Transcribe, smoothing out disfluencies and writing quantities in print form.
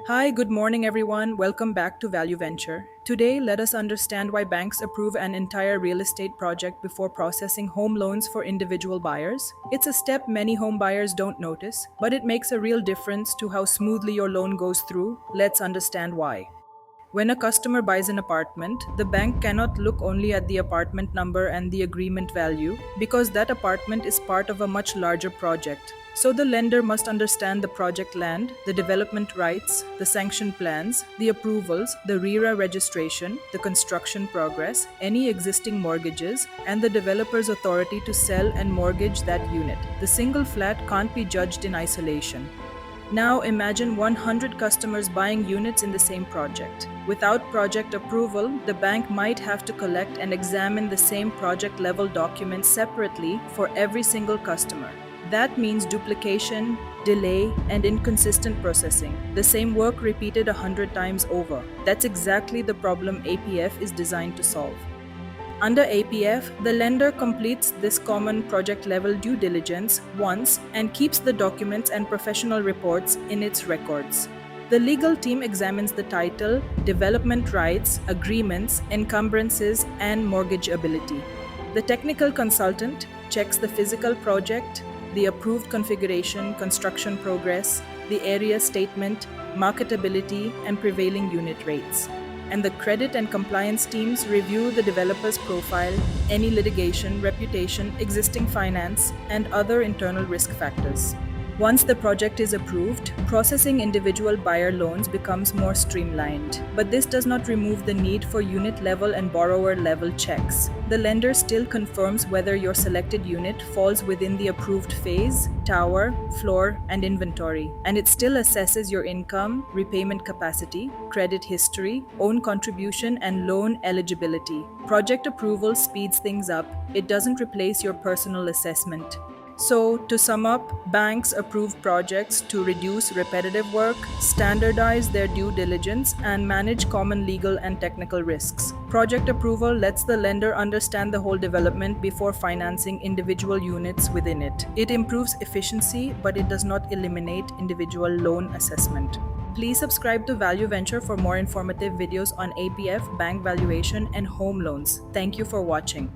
Hi, good morning, everyone. Welcome back to Value Venture. Today, let us understand why banks approve an entire real estate project before processing home loans for individual buyers. It's a step many home buyers don't notice, but it makes a real difference to how smoothly your loan goes through. Let's understand why. When a customer buys an apartment, the bank cannot look only at the apartment number and the agreement value because that apartment is part of a much larger project. So the lender must understand the project land, the development rights, the sanction plans, the approvals, the RERA registration, the construction progress, any existing mortgages, and the developer's authority to sell and mortgage that unit. The single flat can't be judged in isolation. Now imagine 100 customers buying units in the same project. Without project approval, the bank might have to collect and examine the same project level documents separately for every single customer. That means duplication, delay, and inconsistent processing. The same work repeated 100 times over. That's exactly the problem APF is designed to solve. Under APF, the lender completes this common project level due diligence once and keeps the documents and professional reports in its records. The legal team examines the title, development rights, agreements, encumbrances, and mortgageability. The technical consultant checks the physical project, the approved configuration, construction progress, the area statement, marketability, and prevailing unit rates. And the credit and compliance teams review the developer's profile, any litigation, reputation, existing finance, and other internal risk factors. Once the project is approved, processing individual buyer loans becomes more streamlined. But this does not remove the need for unit level and borrower level checks. The lender still confirms whether your selected unit falls within the approved phase, tower, floor, and inventory. And it still assesses your income, repayment capacity, credit history, own contribution, and loan eligibility. Project approval speeds things up. It doesn't replace your personal assessment. So, to sum up, banks approve projects to reduce repetitive work, standardize their due diligence, and manage common legal and technical risks. Project approval lets the lender understand the whole development before financing individual units within it. It improves efficiency, but it does not eliminate individual loan assessment. Please subscribe to Value Venture for more informative videos on APF, bank valuation, and home loans. Thank you for watching.